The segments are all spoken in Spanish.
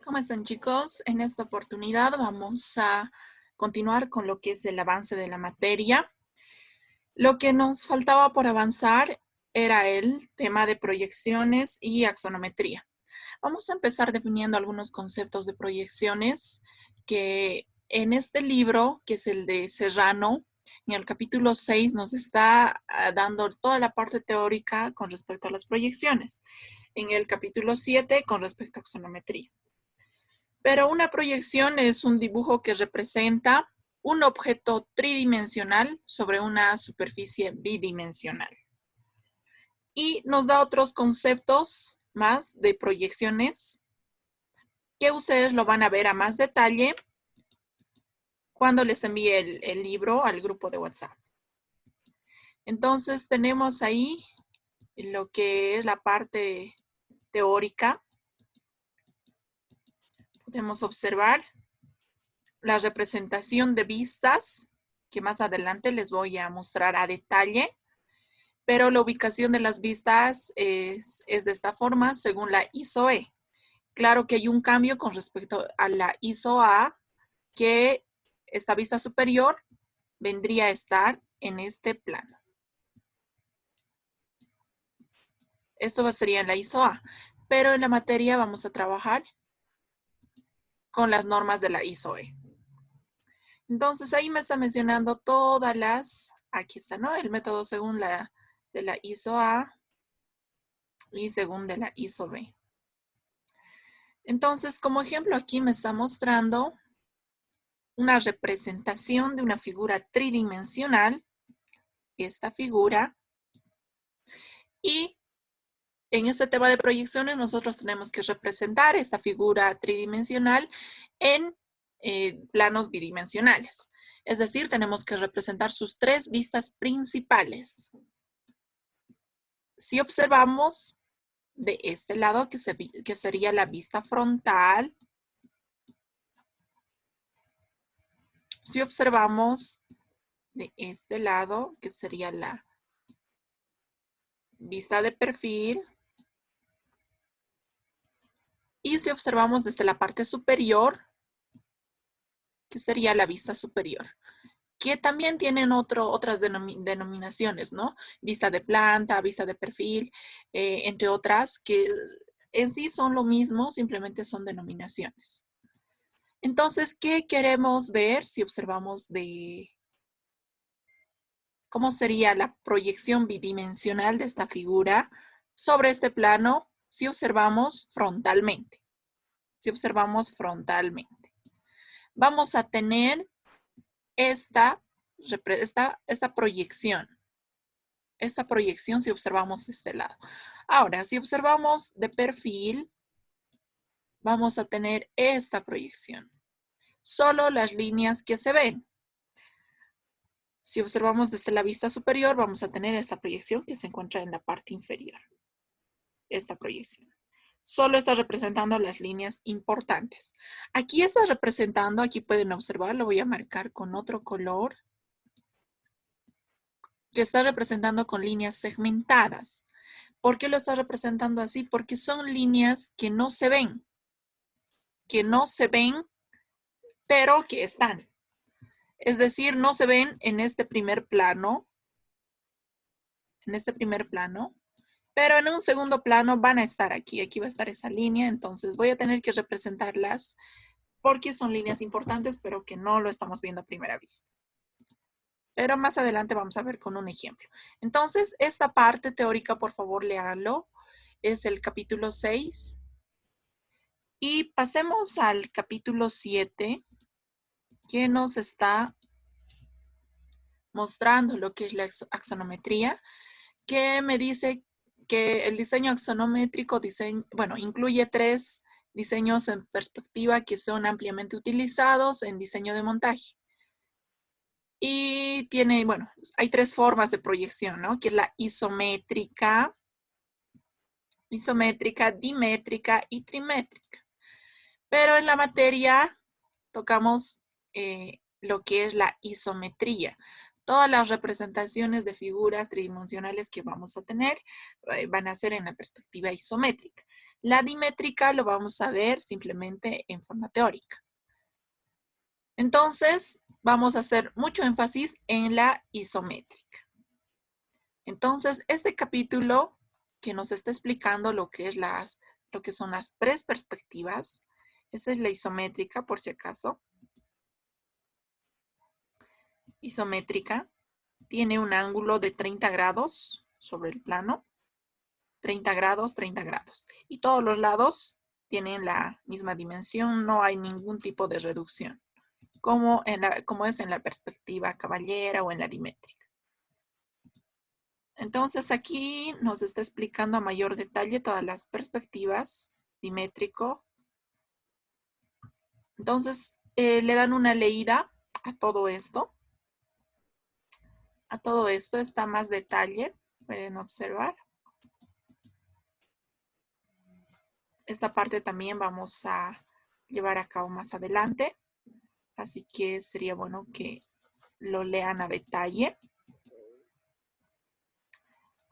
¿Cómo están, chicos? En esta oportunidad vamos a continuar con lo que es el avance de la materia. Lo que nos faltaba por avanzar era el tema de proyecciones y axonometría. Vamos a empezar definiendo algunos conceptos de proyecciones que en este libro, que es el de Serrano, en el capítulo 6 nos está dando toda la parte teórica con respecto a las proyecciones. En el capítulo 7 con respecto a axonometría. Pero una proyección es un dibujo que representa un objeto tridimensional sobre una superficie bidimensional. Y nos da otros conceptos más de proyecciones que ustedes lo van a ver a más detalle cuando les envíe el libro al grupo de WhatsApp. Entonces tenemos ahí lo que es la parte teórica. Podemos observar la representación de vistas, que más adelante les voy a mostrar a detalle, pero la ubicación de las vistas es de esta forma según la ISO-E. Claro que hay un cambio con respecto a la ISO-A, que esta vista superior vendría a estar en este plano. Esto sería en la ISO-A, pero en la materia vamos a trabajar con las normas de la ISO-E. Entonces ahí me está mencionando todas las, aquí está, ¿no? El método según la de la ISO-A y según de la ISO-B. Entonces, como ejemplo, aquí me está mostrando una representación de una figura tridimensional, esta figura, y en este tema de proyecciones nosotros tenemos que representar esta figura tridimensional en planos bidimensionales. Es decir, tenemos que representar sus tres vistas principales. Si observamos de este lado, que sería la vista frontal, si observamos de este lado, que sería la vista de perfil, y si observamos desde la parte superior, que sería la vista superior, que también tienen otras denominaciones, ¿no? Vista de planta, vista de perfil, entre otras, que en sí son lo mismo, simplemente son denominaciones. Entonces, ¿qué queremos ver si observamos de cómo sería la proyección bidimensional de esta figura sobre este plano si observamos frontalmente? Si observamos frontalmente, vamos a tener esta proyección. Esta proyección si observamos este lado. Ahora, si observamos de perfil, vamos a tener esta proyección. Solo las líneas que se ven. Si observamos desde la vista superior, vamos a tener esta proyección que se encuentra en la parte inferior. Esta proyección. Solo está representando las líneas importantes. Aquí está representando, aquí pueden observar, lo voy a marcar con otro color, que está representando con líneas segmentadas. ¿Por qué lo está representando así? Porque son líneas que no se ven, pero que están. Es decir, no se ven en este primer plano, pero en un segundo plano van a estar aquí. Aquí va a estar esa línea, entonces voy a tener que representarlas porque son líneas importantes, pero que no lo estamos viendo a primera vista. Pero más adelante vamos a ver con un ejemplo. Entonces, esta parte teórica, por favor, léanlo. Es el capítulo 6. Y pasemos al capítulo 7, que nos está mostrando lo que es la axonometría, que me dice que el diseño axonométrico incluye 3 diseños en perspectiva que son ampliamente utilizados en diseño de montaje. Y tiene, hay 3 formas de proyección, ¿no? Que es la isométrica, dimétrica y trimétrica. Pero en la materia tocamos lo que es la isometría. Todas las representaciones de figuras tridimensionales que vamos a tener van a ser en la perspectiva isométrica. La dimétrica lo vamos a ver simplemente en forma teórica. Entonces, vamos a hacer mucho énfasis en la isométrica. Entonces, este capítulo que nos está explicando lo que son las tres perspectivas. Esta es la isométrica, por si acaso. Isométrica tiene un ángulo de 30 grados sobre el plano. 30 grados, 30 grados. Y todos los lados tienen la misma dimensión, no hay ningún tipo de reducción, como es en la perspectiva caballera o en la dimétrica. Entonces aquí nos está explicando a mayor detalle todas las perspectivas dimétrico. Entonces le dan una leída a todo esto. A todo esto está más detalle, pueden observar. Esta parte también vamos a llevar a cabo más adelante, así que sería bueno que lo lean a detalle.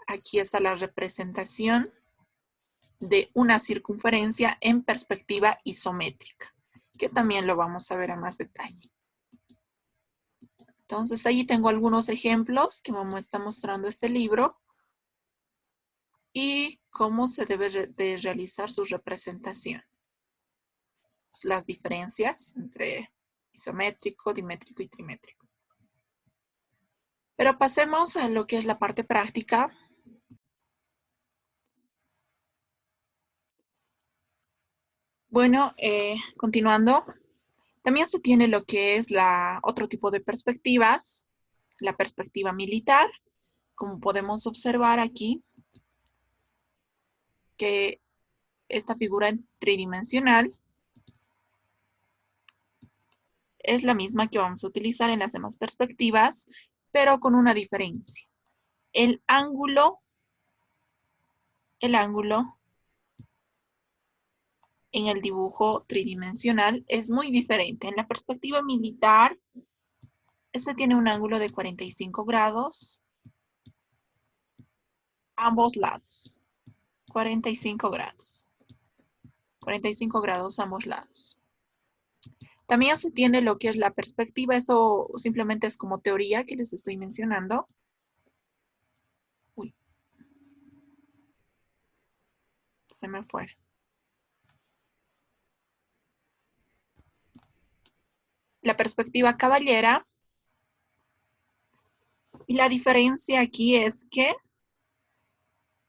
Aquí está la representación de una circunferencia en perspectiva isométrica, que también lo vamos a ver a más detalle. Entonces, ahí tengo algunos ejemplos que me está mostrando este libro y cómo se debe de realizar su representación. Las diferencias entre isométrico, dimétrico y trimétrico. Pero pasemos a lo que es la parte práctica. Bueno, continuando, también se tiene lo que es otro tipo de perspectivas, la perspectiva militar, como podemos observar aquí, que esta figura tridimensional es la misma que vamos a utilizar en las demás perspectivas, pero con una diferencia. El ángulo en el dibujo tridimensional es muy diferente. En la perspectiva militar, este tiene un ángulo de 45 grados, ambos lados. 45 grados. 45 grados ambos lados. También se tiene lo que es la perspectiva. Esto simplemente es como teoría que les estoy mencionando. Uy. Se me fue. La perspectiva caballera. Y la diferencia aquí es que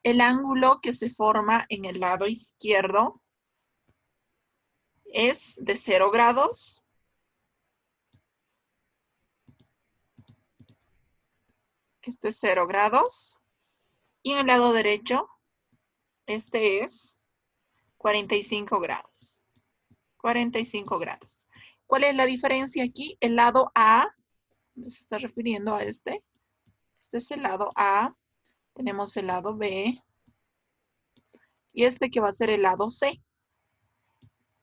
el ángulo que se forma en el lado izquierdo es de 0 grados. Esto es 0 grados. Y en el lado derecho, este es 45 grados. 45 grados. ¿Cuál es la diferencia aquí? El lado A, se está refiriendo a este. Este es el lado A. Tenemos el lado B. Y este que va a ser el lado C.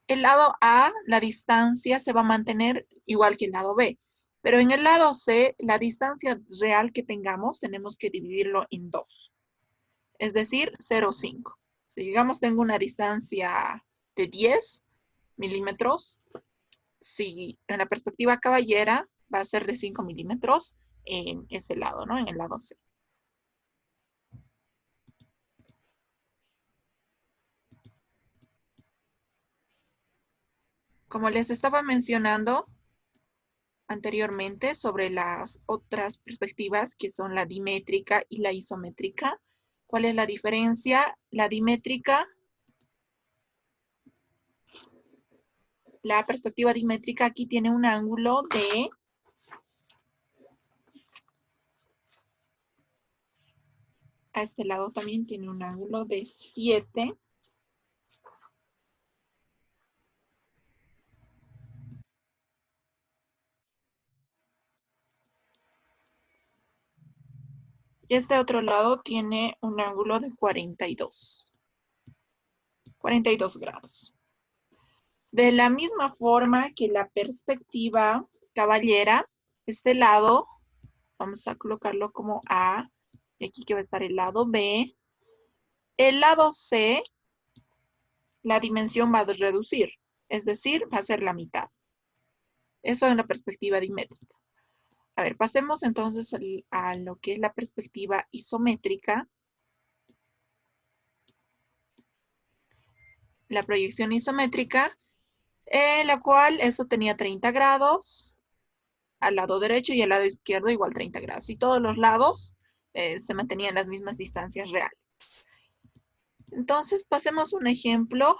El lado A, la distancia se va a mantener igual que el lado B. Pero en el lado C, la distancia real que tengamos, tenemos que dividirlo en 2. Es decir, 0,5. Si digamos tengo una distancia de 10 milímetros, si en la perspectiva caballera va a ser de 5 milímetros en ese lado, ¿no? En el lado C. Como les estaba mencionando anteriormente sobre las otras perspectivas que son la dimétrica y la isométrica, ¿cuál es la diferencia? La dimétrica, la perspectiva dimétrica aquí tiene un ángulo de a este lado también tiene un ángulo de 7. Y este otro lado tiene un ángulo de 42. 42 grados. De la misma forma que la perspectiva caballera, este lado, vamos a colocarlo como A, y aquí que va a estar el lado B. El lado C la dimensión va a reducir, es decir, va a ser la mitad. Esto en la perspectiva dimétrica. A ver, pasemos entonces a lo que es la perspectiva isométrica. La proyección isométrica, en la cual esto tenía 30 grados al lado derecho y al lado izquierdo igual 30 grados. Y todos los lados se mantenían las mismas distancias reales. Entonces, pasemos un ejemplo.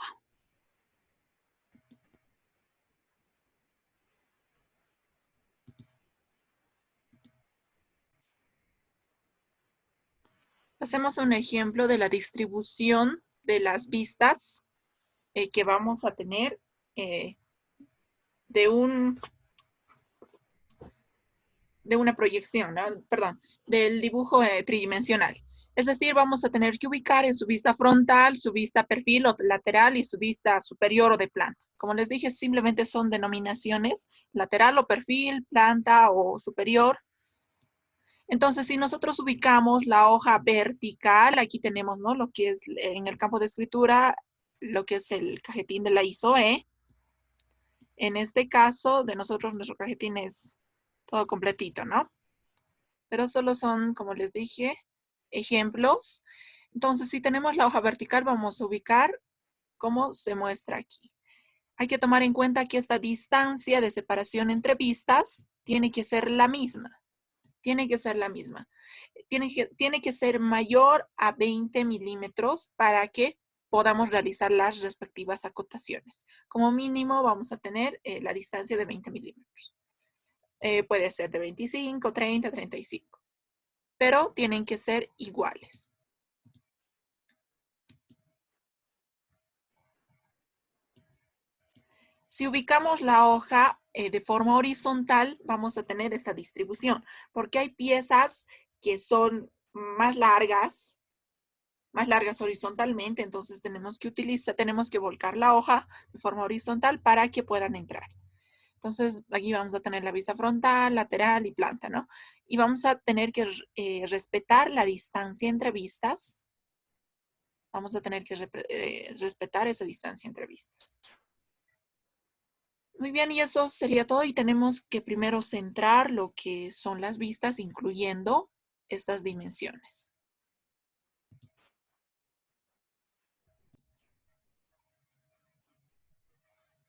Hacemos un ejemplo de la distribución de las vistas que vamos a tener de una proyección, ¿no? Perdón, del dibujo tridimensional. Es decir, vamos a tener que ubicar en su vista frontal, su vista perfil o lateral y su vista superior o de planta. Como les dije, simplemente son denominaciones, lateral o perfil, planta o superior. Entonces, si nosotros ubicamos la hoja vertical, aquí tenemos, ¿no? Lo que es en el campo de escritura, lo que es el cajetín de la ISOE. En este caso, de nosotros, nuestro cajetín es todo completito, ¿no? Pero solo son, como les dije, ejemplos. Entonces, si tenemos la hoja vertical, vamos a ubicar cómo se muestra aquí. Hay que tomar en cuenta que esta distancia de separación entre vistas tiene que ser la misma. Tiene que ser la misma. Tiene que ser mayor a 20 milímetros para que podamos realizar las respectivas acotaciones. Como mínimo vamos a tener la distancia de 20 milímetros. Puede ser de 25, 30, 35. Pero tienen que ser iguales. Si ubicamos la hoja de forma horizontal, vamos a tener esta distribución, porque hay piezas que son más largas horizontalmente, entonces tenemos que volcar la hoja de forma horizontal para que puedan entrar. Entonces, aquí vamos a tener la vista frontal, lateral y planta, ¿no? Y vamos a tener que respetar la distancia entre vistas. Vamos a tener que respetar esa distancia entre vistas. Muy bien, y eso sería todo. Y tenemos que primero centrar lo que son las vistas, incluyendo estas dimensiones.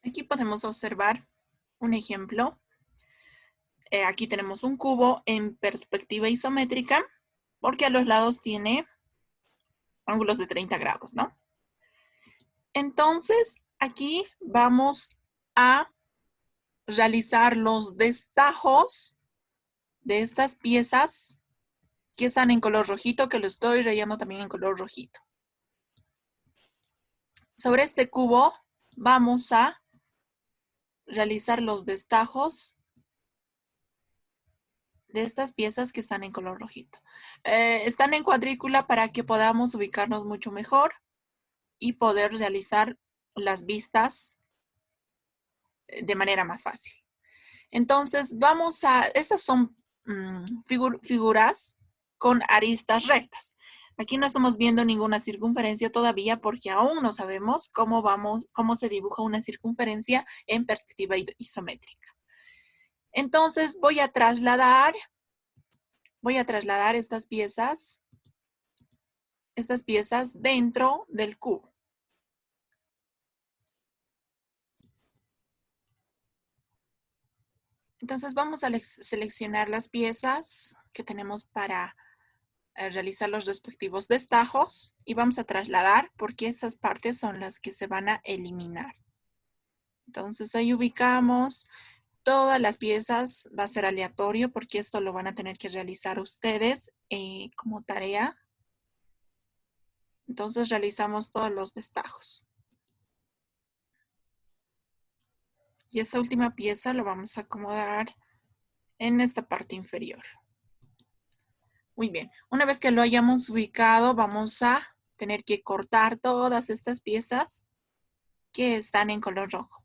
Aquí podemos observar un ejemplo. Aquí tenemos un cubo en perspectiva isométrica, porque a los lados tiene ángulos de 30 grados, ¿no? Entonces, aquí vamos a realizar los destajos de estas piezas que están en color rojito, que lo estoy rayando también en color rojito. Sobre este cubo vamos a realizar los destajos de estas piezas que están en color rojito. Están en cuadrícula para que podamos ubicarnos mucho mejor y poder realizar las vistas de manera más fácil. Entonces, estas son figuras con aristas rectas. Aquí no estamos viendo ninguna circunferencia todavía porque aún no sabemos cómo se dibuja una circunferencia en perspectiva isométrica. Entonces, voy a trasladar estas piezas dentro del cubo. Entonces vamos a seleccionar las piezas que tenemos para realizar los respectivos destajos y vamos a trasladar porque esas partes son las que se van a eliminar. Entonces ahí ubicamos todas las piezas, va a ser aleatorio porque esto lo van a tener que realizar ustedes como tarea. Entonces realizamos todos los destajos. Y esta última pieza lo vamos a acomodar en esta parte inferior. Muy bien, una vez que lo hayamos ubicado, vamos a tener que cortar todas estas piezas que están en color rojo.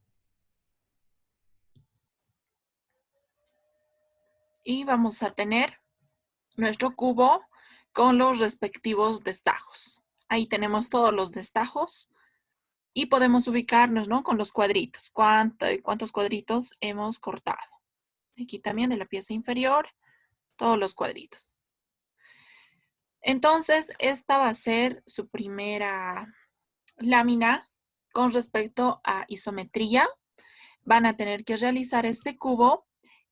Y vamos a tener nuestro cubo con los respectivos destajos. Ahí tenemos todos los destajos Y podemos ubicarnos, ¿no? Con los cuadritos. ¿Cuántos cuadritos hemos cortado? Aquí también de la pieza inferior, todos los cuadritos. Entonces, esta va a ser su primera lámina con respecto a isometría. Van a tener que realizar este cubo.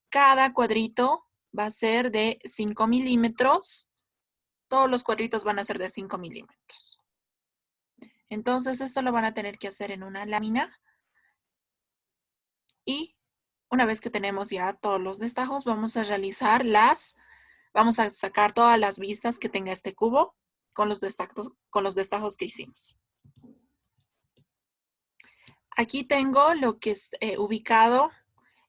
Cada cuadrito va a ser de 5 milímetros. Todos los cuadritos van a ser de 5 milímetros. Entonces, esto lo van a tener que hacer en una lámina. Y una vez que tenemos ya todos los destajos, vamos a sacar todas las vistas que tenga este cubo con los destajos que hicimos. Aquí tengo lo que es ubicado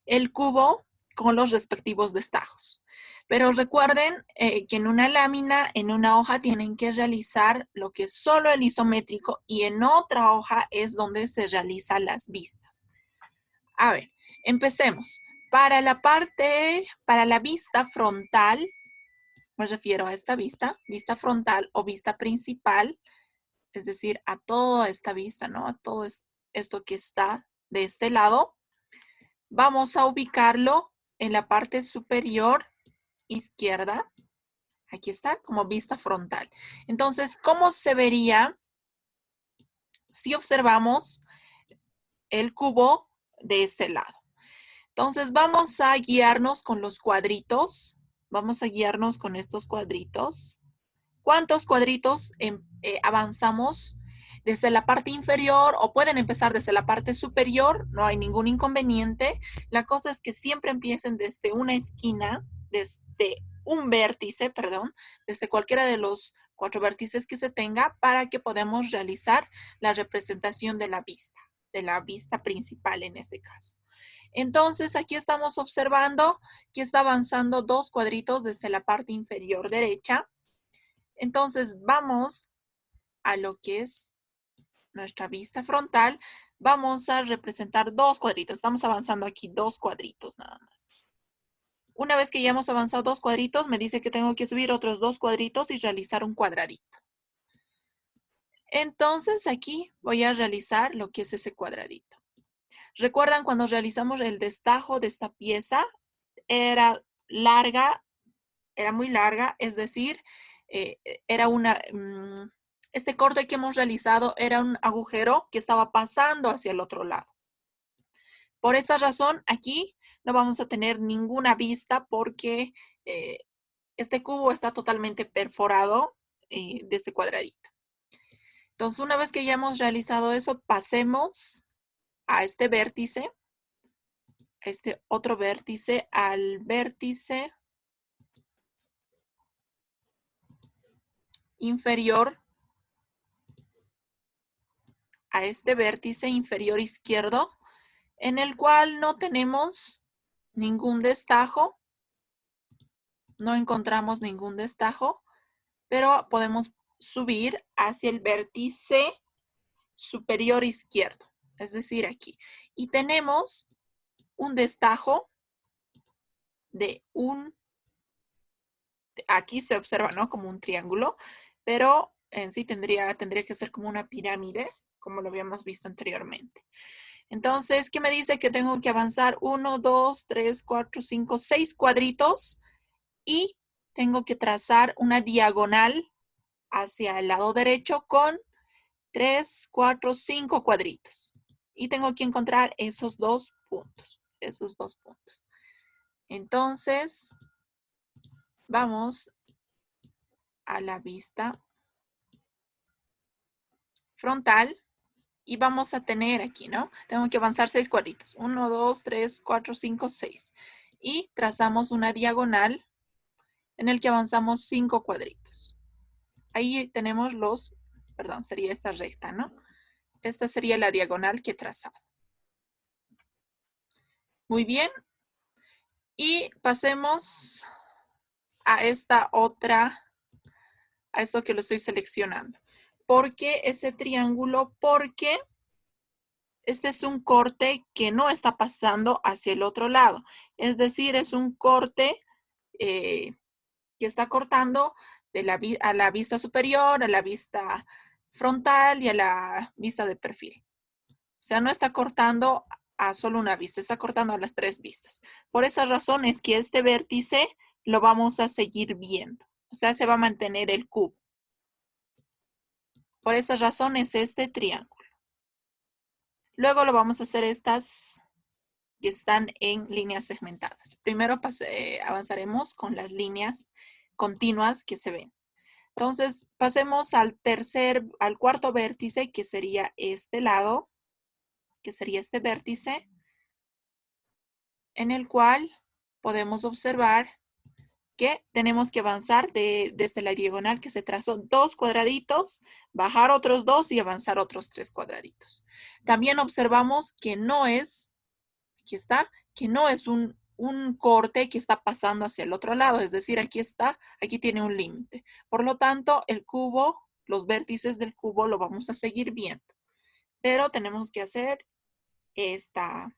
el cubo con los respectivos destajos. Pero recuerden que en una lámina, en una hoja, tienen que realizar lo que es solo el isométrico y en otra hoja es donde se realizan las vistas. A ver, empecemos. Para la vista frontal, me refiero a esta vista frontal o vista principal, es decir, a toda esta vista, ¿no? A todo esto que está de este lado. Vamos a ubicarlo en la parte superior izquierda. Aquí está, como vista frontal. Entonces, ¿cómo se vería si observamos el cubo de este lado? Entonces, vamos a guiarnos con los cuadritos. Vamos a guiarnos con estos cuadritos. ¿Cuántos cuadritos avanzamos desde la parte inferior o pueden empezar desde la parte superior? No hay ningún inconveniente. La cosa es que siempre empiecen desde una esquina, desde un vértice, perdón, desde cualquiera de los 4 vértices que se tenga para que podamos realizar la representación de la vista principal en este caso. Entonces, aquí estamos observando que está avanzando 2 cuadritos desde la parte inferior derecha. Entonces, vamos a lo que es nuestra vista frontal. Vamos a representar 2 cuadritos. Estamos avanzando aquí 2 cuadritos nada más. Una vez que ya hemos avanzado 2 cuadritos, me dice que tengo que subir otros 2 cuadritos y realizar un cuadradito. Entonces, aquí voy a realizar lo que es ese cuadradito. ¿Recuerdan cuando realizamos el destajo de esta pieza? Era larga, era muy larga, es decir, este corte que hemos realizado era un agujero que estaba pasando hacia el otro lado. Por esa razón, aquí no vamos a tener ninguna vista porque este cubo está totalmente perforado de este cuadradito. Entonces, una vez que ya hemos realizado eso, pasemos a este vértice, este otro vértice, al vértice inferior, a este vértice inferior izquierdo, en el cual no tenemos ningún destajo, no encontramos ningún destajo, pero podemos subir hacia el vértice superior izquierdo, es decir, aquí. Y tenemos un destajo de aquí se observa, ¿no? Como un triángulo, pero en sí tendría que ser como una pirámide, como lo habíamos visto anteriormente. Entonces, ¿qué me dice? Que tengo que avanzar 1, 2, 3, 4, 5, 6 cuadritos y tengo que trazar una diagonal hacia el lado derecho con 3, 4, 5 cuadritos. Y tengo que encontrar esos 2 puntos. Entonces, vamos a la vista frontal y vamos a tener aquí, ¿no? Tengo que avanzar 6 cuadritos. 1, 2, 3, 4, 5, 6. Y trazamos una diagonal en el que avanzamos 5 cuadritos. Ahí tenemos sería esta recta, ¿no? Esta sería la diagonal que he trazado. Muy bien. Y pasemos a a esto que lo estoy seleccionando. ¿Por qué ese triángulo? Porque este es un corte que no está pasando hacia el otro lado. Es decir, es un corte que está cortando a la vista superior, a la vista frontal y a la vista de perfil. O sea, no está cortando a solo una vista, está cortando a las 3 vistas. Por esa razón es que este vértice lo vamos a seguir viendo. O sea, se va a mantener el cubo. Por esa razón es este triángulo. Luego lo vamos a hacer estas que están en líneas segmentadas. Primero avanzaremos con las líneas continuas que se ven. Entonces, pasemos al cuarto vértice, que sería este lado, que sería este vértice, en el cual podemos observar que tenemos que avanzar desde la diagonal que se trazó 2 cuadraditos, bajar otros 2 y avanzar otros 3 cuadraditos. También observamos que no es, aquí está, que no es un corte que está pasando hacia el otro lado, es decir, aquí está, aquí tiene un límite. Por lo tanto, el cubo, los vértices del cubo lo vamos a seguir viendo, pero tenemos que hacer esa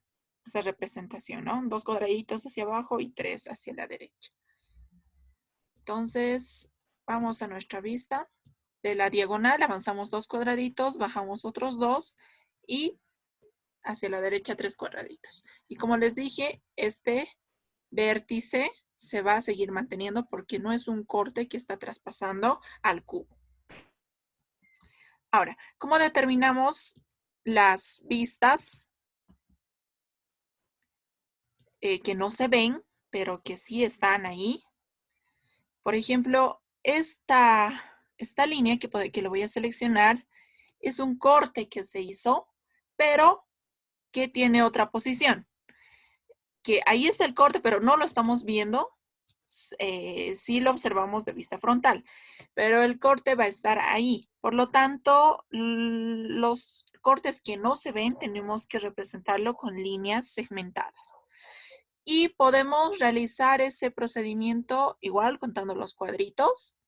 representación, ¿no? 2 cuadraditos hacia abajo y 3 hacia la derecha. Entonces, vamos a nuestra vista. De la diagonal avanzamos 2 cuadraditos, bajamos otros 2 y hacia la derecha 3 cuadraditos. Y como les dije, este vértice se va a seguir manteniendo porque no es un corte que está traspasando al cubo. Ahora, ¿cómo determinamos las vistas que no se ven, pero que sí están ahí? Por ejemplo, esta línea que lo voy a seleccionar es un corte que se hizo, pero que tiene otra posición. Que ahí está el corte, pero no lo estamos viendo. Sí lo observamos de vista frontal, pero el corte va a estar ahí. Por lo tanto, los cortes que no se ven tenemos que representarlo con líneas segmentadas. Y podemos realizar ese procedimiento igual contando los cuadritos.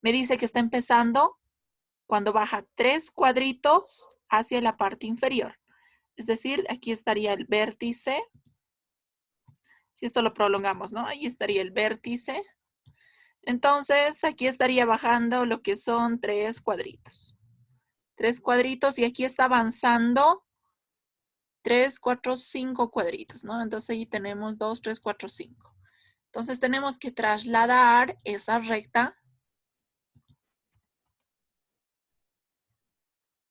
Me dice que está empezando cuando baja 3 cuadritos hacia la parte inferior. Es decir, aquí estaría el vértice. Si esto lo prolongamos, ¿no? Ahí estaría el vértice. Entonces, aquí estaría bajando lo que son 3 cuadritos. 3 cuadritos y aquí está avanzando 3, 4, 5 cuadritos, ¿no? Entonces, ahí tenemos 2, 3, 4, 5. Entonces, tenemos que trasladar esa recta.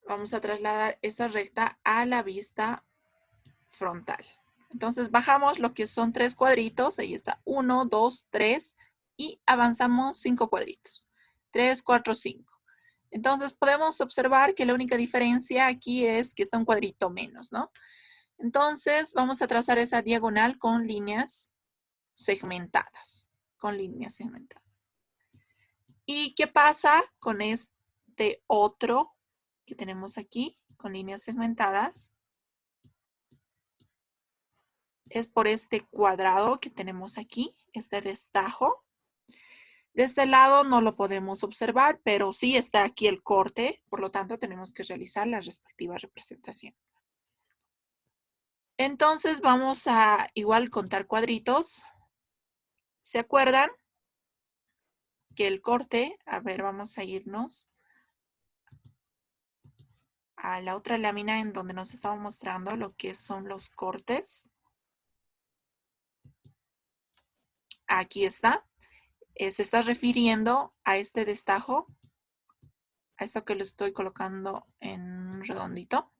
Vamos a trasladar esa recta a la vista frontal. Entonces bajamos lo que son 3 cuadritos, ahí está 1, 2, 3 y avanzamos 5 cuadritos, 3, 4, 5. Entonces podemos observar que la única diferencia aquí es que está un cuadrito menos, ¿no? Entonces vamos a trazar esa diagonal con líneas segmentadas, ¿Y qué pasa con este otro que tenemos aquí con líneas segmentadas? Es por este cuadrado que tenemos aquí, este destajo. De este lado no lo podemos observar, pero sí está aquí el corte, por lo tanto tenemos que realizar la respectiva representación. Entonces vamos a igual contar cuadritos. ¿Se acuerdan que el corte, a ver, vamos a irnos a la otra lámina en donde nos estaba mostrando lo que son los cortes? Aquí está. Se está refiriendo a este destajo, a esto que lo estoy colocando en redondito.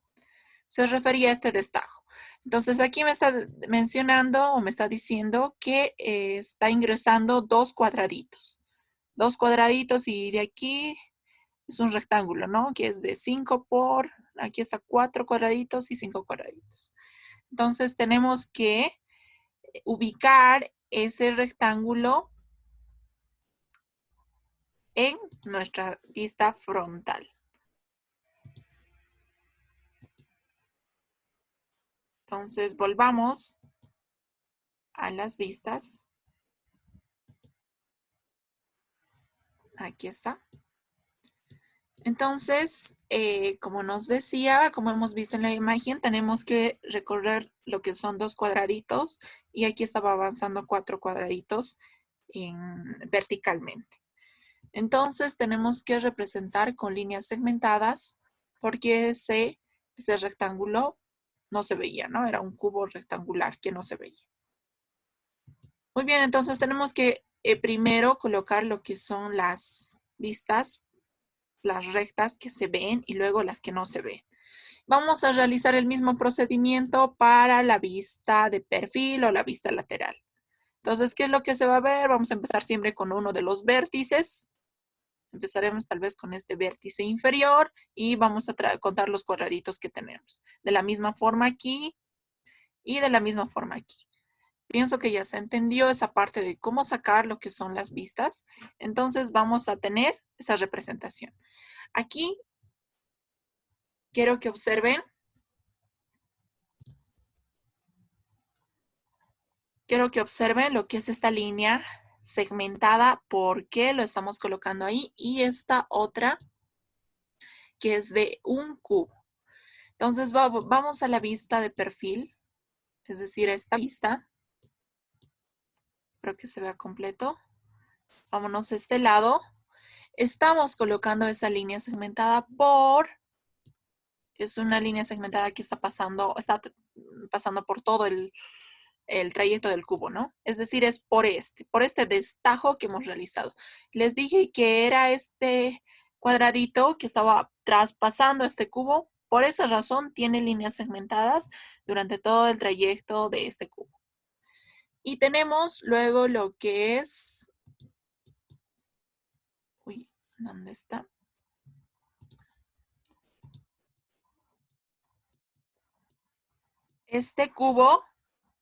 Se refería a este destajo. Entonces aquí me está mencionando o me está diciendo que está ingresando 2 cuadraditos. 2 cuadraditos y de aquí es un rectángulo, ¿no? Que es de 5 por, aquí está 4 cuadraditos y 5 cuadraditos. Entonces tenemos que ubicar ese rectángulo en nuestra vista frontal. Entonces volvamos a las vistas. Aquí está. Entonces, como nos decía, como hemos visto en la imagen, tenemos que recorrer lo que son 2 cuadraditos y aquí estaba avanzando 4 cuadraditos verticalmente. Entonces, tenemos que representar con líneas segmentadas porque se ese rectángulo no se veía, ¿no? Era un cubo rectangular que no se veía. Muy bien, entonces tenemos que primero colocar lo que son las vistas, las rectas que se ven y luego las que no se ven. Vamos a realizar el mismo procedimiento para la vista de perfil o la vista lateral. Entonces, ¿qué es lo que se va a ver? Vamos a empezar siempre con uno de los vértices. Empezaremos tal vez con este vértice inferior y vamos a contar los cuadraditos que tenemos. De la misma forma aquí y de la misma forma aquí. Pienso que ya se entendió esa parte de cómo sacar lo que son las vistas. Entonces vamos a tener esa representación. Aquí quiero que observen. Quiero que observen lo que es esta línea segmentada, por qué lo estamos colocando ahí, y esta otra que es de un cubo. Entonces vamos a la vista de perfil, es decir, esta vista. Espero que se vea completo. Vámonos a este lado. Estamos colocando esa línea segmentada es una línea segmentada que está pasando por todo el trayecto del cubo, ¿no? Es decir, es por este destajo que hemos realizado. Les dije que era este cuadradito que estaba traspasando este cubo. Por esa razón tiene líneas segmentadas durante todo el trayecto de este cubo. Y tenemos luego lo que es... Uy, ¿dónde está? Este cubo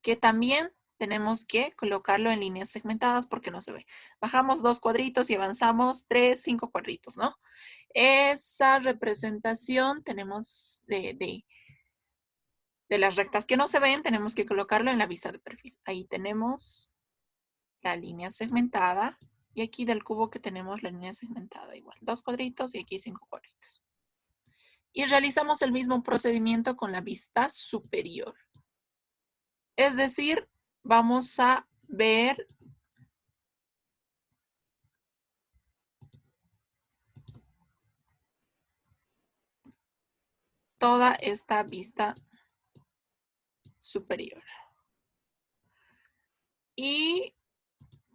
que también tenemos que colocarlo en líneas segmentadas porque no se ve. Bajamos 2 cuadritos y avanzamos 3, 5 cuadritos, ¿no? Esa representación tenemos de las rectas que no se ven, tenemos que colocarlo en la vista de perfil. Ahí tenemos la línea segmentada y aquí del cubo que tenemos la línea segmentada igual. 2 cuadritos y aquí 5 cuadritos. Y realizamos el mismo procedimiento con la vista superior. Es decir, vamos a ver toda esta vista superior. Y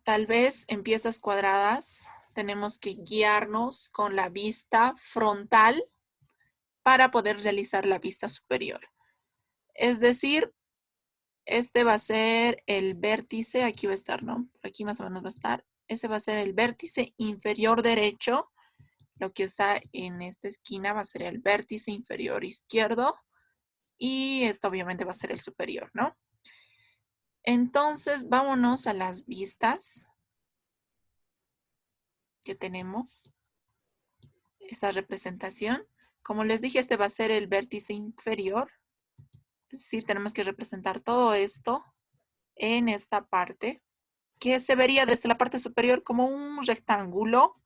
tal vez en piezas cuadradas tenemos que guiarnos con la vista frontal para poder realizar la vista superior. Es decir, este va a ser el vértice, aquí va a estar, ¿no? Aquí más o menos va a estar. Ese va a ser el vértice inferior derecho. Lo que está en esta esquina va a ser el vértice inferior izquierdo. Y esto obviamente va a ser el superior, ¿no? Entonces, vámonos a las vistas que tenemos. Esta representación. Como les dije, este va a ser el vértice inferior. Es decir, tenemos que representar todo esto en esta parte, que se vería desde la parte superior como un rectángulo.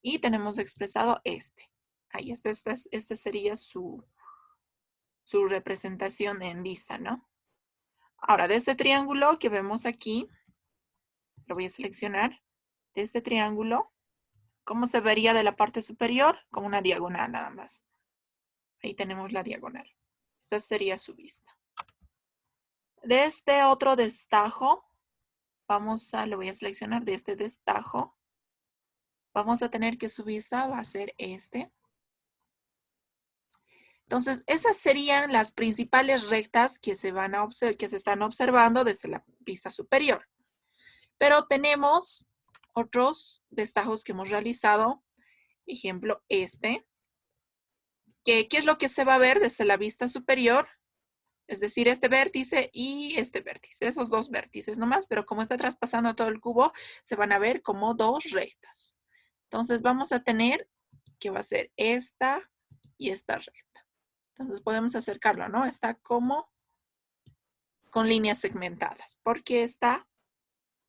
Y tenemos expresado este. Ahí este sería su representación en vista, ¿no? Ahora, de este triángulo que vemos aquí, lo voy a seleccionar. De este triángulo, ¿cómo se vería de la parte superior? Como una diagonal nada más. Ahí tenemos la diagonal. Esta sería su vista. De este otro destajo, lo voy a seleccionar de este destajo. Vamos a tener que su vista va a ser este. Entonces, esas serían las principales rectas que se están observando desde la vista superior. Pero tenemos otros destajos que hemos realizado. Ejemplo, este. ¿Qué es lo que se va a ver desde la vista superior? Es decir, este vértice y este vértice, esos dos vértices nomás, pero como está traspasando todo el cubo, se van a ver como dos rectas. Entonces vamos a tener que va a ser esta y esta recta. Entonces podemos acercarlo, ¿no? Está como con líneas segmentadas, porque esta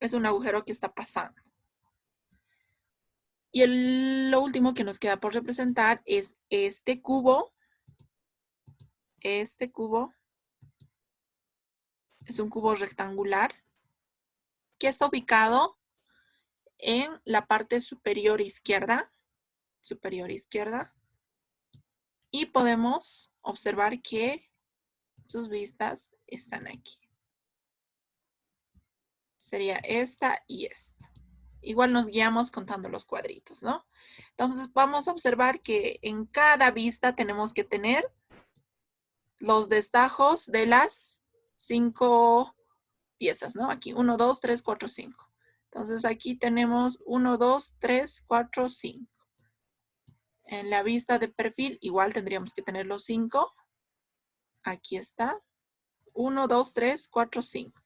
es un agujero que está pasando. Y lo último que nos queda por representar es este cubo. Este cubo es un cubo rectangular que está ubicado en la parte superior izquierda. Y podemos observar que sus vistas están aquí. Sería esta y esta. Igual nos guiamos contando los cuadritos, ¿no? Entonces vamos a observar que en cada vista tenemos que tener los destajos de las 5 piezas, ¿no? Aquí 1, 2, 3, 4, 5. Entonces aquí tenemos 1, 2, 3, 4, 5. En la vista de perfil igual tendríamos que tener los 5. Aquí está. 1, 2, 3, 4, 5.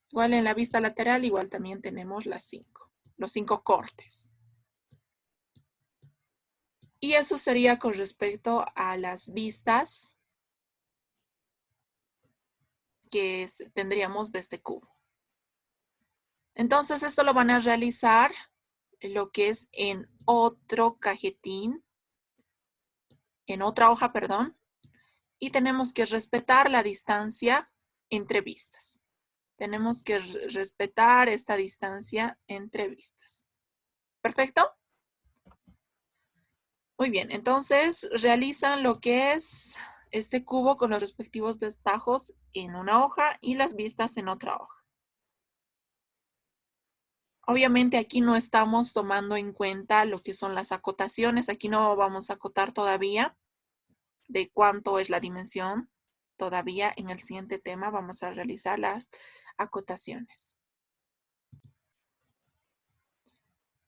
Igual en la vista lateral igual también tenemos las 5. Los 5 cortes. Y eso sería con respecto a las vistas que tendríamos de este cubo. Entonces esto lo van a realizar lo que es en otro cajetín, en otra hoja, perdón, y tenemos que respetar la distancia entre vistas. Tenemos que respetar esta distancia entre vistas. ¿Perfecto? Muy bien, entonces realizan lo que es este cubo con los respectivos destajos en una hoja y las vistas en otra hoja. Obviamente aquí no estamos tomando en cuenta lo que son las acotaciones. Aquí no vamos a acotar todavía de cuánto es la dimensión. Todavía en el siguiente tema vamos a realizar las acotaciones.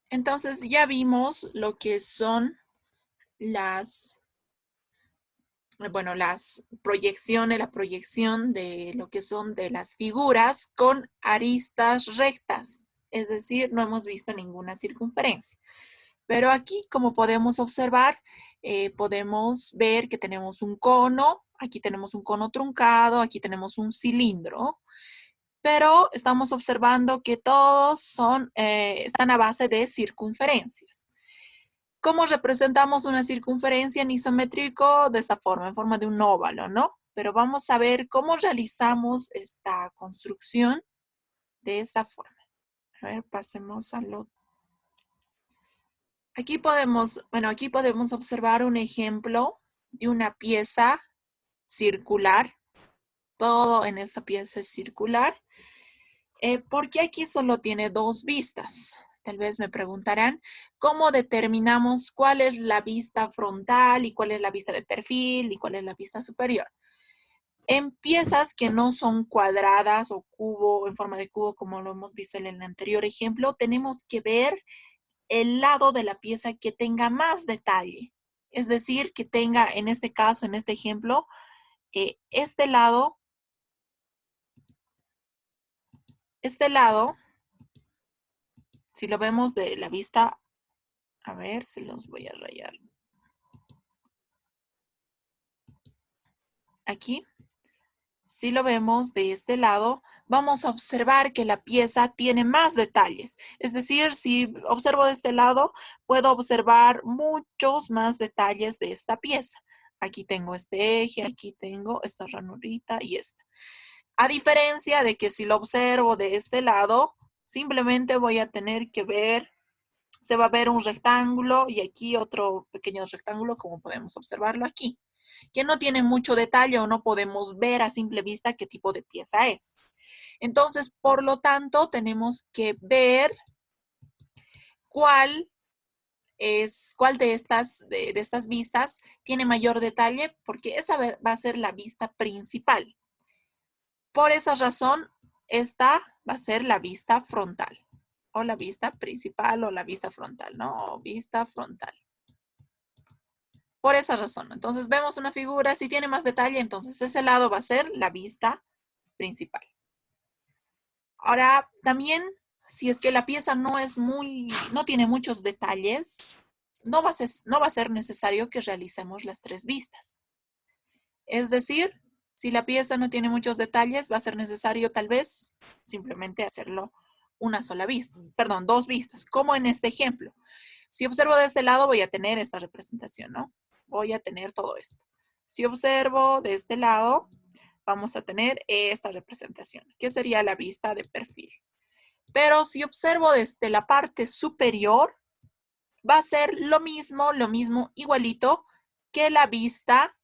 Entonces ya vimos lo que son las proyecciones, la proyección de lo que son de las figuras con aristas rectas. Es decir, no hemos visto ninguna circunferencia. Pero aquí, como podemos observar, podemos ver que tenemos un cono, aquí tenemos un cono truncado, aquí tenemos un cilindro, pero estamos observando que todos están a base de circunferencias. ¿Cómo representamos una circunferencia en isométrico? De esta forma, en forma de un óvalo, ¿no? Pero vamos a ver cómo realizamos esta construcción de esta forma. A ver, pasemos al otro. Aquí podemos observar un ejemplo de una pieza circular. Todo en esta pieza es circular. ¿Por qué aquí solo tiene 2 vistas? Tal vez me preguntarán, ¿cómo determinamos cuál es la vista frontal y cuál es la vista de perfil y cuál es la vista superior? En piezas que no son cuadradas o cubo, en forma de cubo, como lo hemos visto en el anterior ejemplo, tenemos que ver el lado de la pieza que tenga más detalle. Es decir, que tenga, en este caso, en este ejemplo, este lado, si lo vemos de la vista, a ver, se los voy a rayar. Aquí, si lo vemos de este lado, vamos a observar que la pieza tiene más detalles. Es decir, si observo de este lado, puedo observar muchos más detalles de esta pieza. Aquí tengo este eje, aquí tengo esta ranurita y esta. A diferencia de que si lo observo de este lado, simplemente voy a tener que ver, se va a ver un rectángulo y aquí otro pequeño rectángulo, como podemos observarlo aquí, que no tiene mucho detalle o no podemos ver a simple vista qué tipo de pieza es. Entonces, por lo tanto, tenemos que ver cuál de estas vistas tiene mayor detalle, porque esa va a ser la vista principal. Por esa razón, esta va a ser la vista frontal, o la vista principal, o la vista frontal, ¿no? O vista frontal. Por esa razón. Entonces, vemos una figura, si tiene más detalle, entonces ese lado va a ser la vista principal. Ahora, también, si es que la pieza no tiene muchos detalles, no va a ser necesario que realicemos las 3 vistas. Es decir, si la pieza no tiene muchos detalles, va a ser necesario tal vez simplemente hacerlo una sola vista, perdón, 2 vistas, como en este ejemplo. Si observo de este lado, voy a tener esta representación, ¿no? Voy a tener todo esto. Si observo de este lado, vamos a tener esta representación, que sería la vista de perfil. Pero si observo desde la parte superior, va a ser lo mismo, igualito, que la vista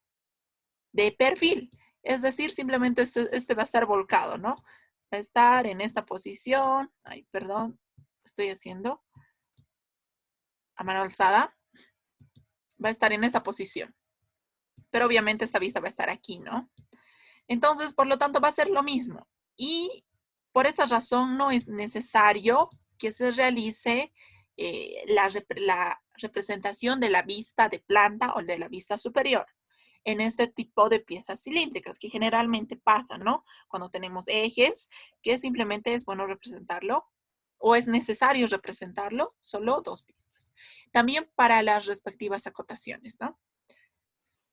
de perfil. Es decir, simplemente este va a estar volcado, ¿no? Va a estar en esta posición. Ay, perdón, estoy haciendo a mano alzada. Va a estar en esa posición. Pero obviamente esta vista va a estar aquí, ¿no? Entonces, por lo tanto, va a ser lo mismo. Y por esa razón no es necesario que se realice la representación de la vista de planta o de la vista superior en este tipo de piezas cilíndricas que generalmente pasan, ¿no? Cuando tenemos ejes, que simplemente es bueno representarlo o es necesario representarlo, solo dos pistas. También para las respectivas acotaciones, ¿no?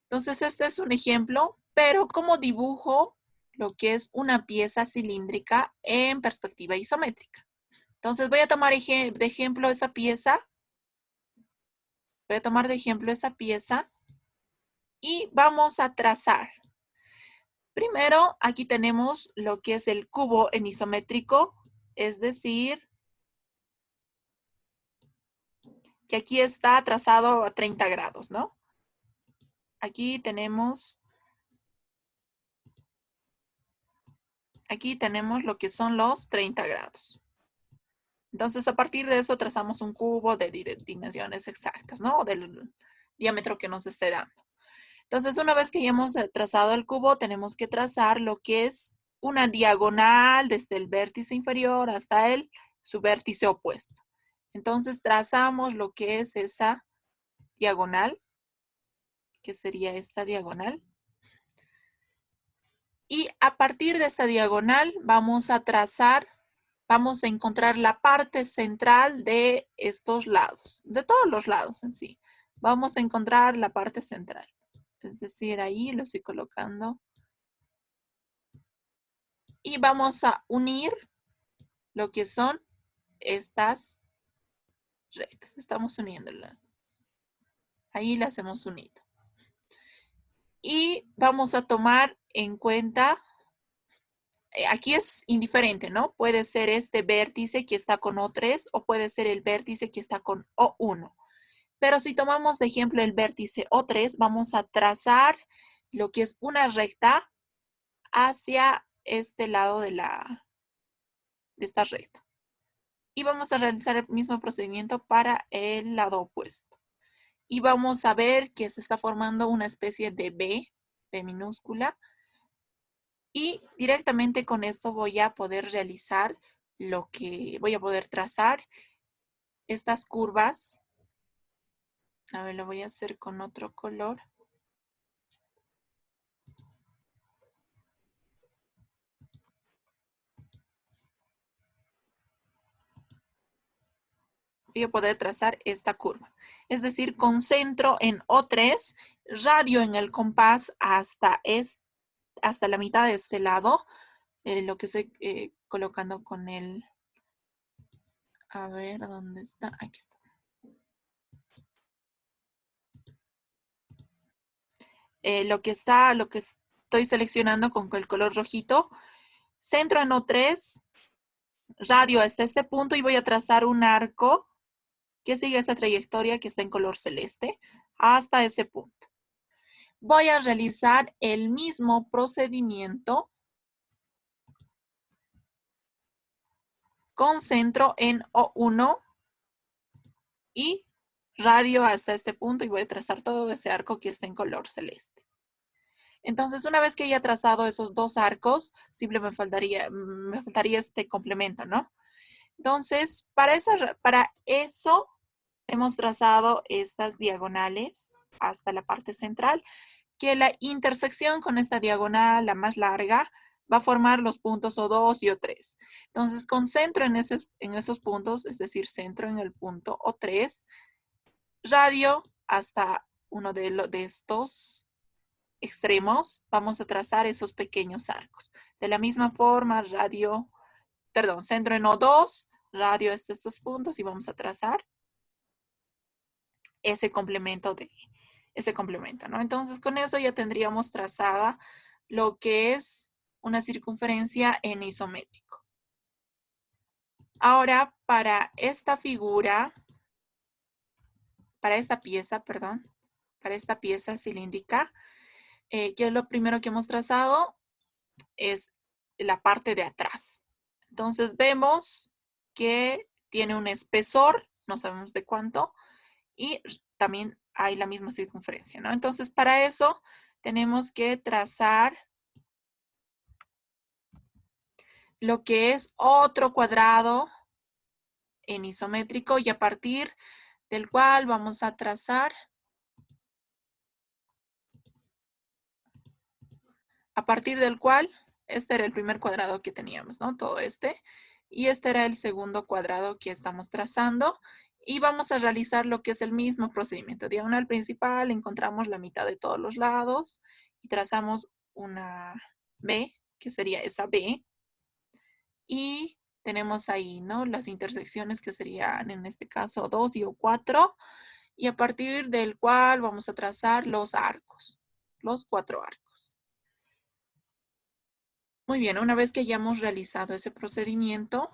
Entonces, este es un ejemplo, pero ¿cómo dibujo lo que es una pieza cilíndrica en perspectiva isométrica? Entonces, voy a tomar de ejemplo esa pieza. Voy a tomar de ejemplo esa pieza y vamos a trazar. Primero, aquí tenemos lo que es el cubo en isométrico, es decir, que aquí está trazado a 30 grados, ¿no? Aquí tenemos lo que son los 30 grados. Entonces, a partir de eso, trazamos un cubo de dimensiones exactas, ¿no? Del diámetro que nos esté dando. Entonces, una vez que ya hemos trazado el cubo, tenemos que trazar lo que es una diagonal desde el vértice inferior hasta su vértice opuesto. Entonces, trazamos lo que es esa diagonal, que sería esta diagonal. Y a partir de esta diagonal, vamos a encontrar la parte central de estos lados, de todos los lados en sí. Vamos a encontrar la parte central. Es decir, ahí lo estoy colocando. Y vamos a unir lo que son estas rectas. Estamos uniéndolas. Ahí las hemos unido. Y vamos a tomar en cuenta, aquí es indiferente, ¿no? Puede ser este vértice que está con O3 o puede ser el vértice que está con O1. Pero si tomamos de ejemplo el vértice O3, vamos a trazar lo que es una recta hacia este lado de esta recta. Y vamos a realizar el mismo procedimiento para el lado opuesto. Y vamos a ver que se está formando una especie de B minúscula. Y directamente con esto voy a poder realizar voy a poder trazar estas curvas. A ver, lo voy a hacer con otro color. Voy a poder trazar esta curva. Es decir, concentro en O3, radio en el compás hasta la mitad de este lado, lo que estoy colocando con el... A ver, ¿dónde está? Aquí está. Lo que estoy seleccionando con el color rojito, centro en O3, radio hasta este punto y voy a trazar un arco que sigue esa trayectoria que está en color celeste hasta ese punto. Voy a realizar el mismo procedimiento con centro en O1 y radio hasta este punto y voy a trazar todo ese arco que está en color celeste. Entonces, una vez que haya trazado esos dos arcos, simplemente me faltaría este complemento, ¿no? Entonces, para eso hemos trazado estas diagonales hasta la parte central, que la intersección con esta diagonal, la más larga, va a formar los puntos O2 y O3. Entonces, concentro en esos puntos, es decir, centro en el punto O3, radio hasta uno de estos extremos, vamos a trazar esos pequeños arcos. De la misma forma, centro en O2, radio hasta estos puntos y vamos a trazar ese complemento, ¿no? Entonces, con eso ya tendríamos trazada lo que es una circunferencia en isométrico. Ahora, para esta pieza, para esta pieza cilíndrica, que lo primero que hemos trazado es la parte de atrás. Entonces vemos que tiene un espesor, no sabemos de cuánto, y también hay la misma circunferencia, ¿no? Entonces para eso tenemos que trazar lo que es otro cuadrado en isométrico y a partir del cual vamos a trazar, este era el primer cuadrado que teníamos, ¿no? Todo este. Y este era el segundo cuadrado que estamos trazando. Y vamos a realizar lo que es el mismo procedimiento. Diagonal principal, encontramos la mitad de todos los lados y trazamos una B, que sería esa B. Y tenemos ahí, ¿no? Las intersecciones que serían en este caso 2 y o 4. Y a partir del cual vamos a trazar los arcos, los 4 arcos. Muy bien, una vez que ya hemos realizado ese procedimiento,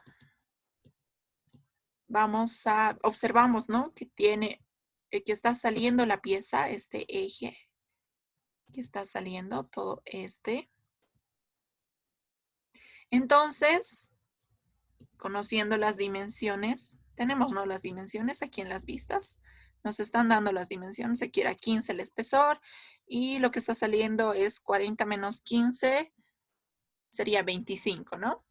observamos, ¿no? Que que está saliendo la pieza, este eje, que está saliendo todo este. Entonces, conociendo las dimensiones, tenemos, ¿no? Las dimensiones aquí en las vistas. Nos están dando las dimensiones. Aquí era 15 el espesor y lo que está saliendo es 40 menos 15, sería 25, ¿no?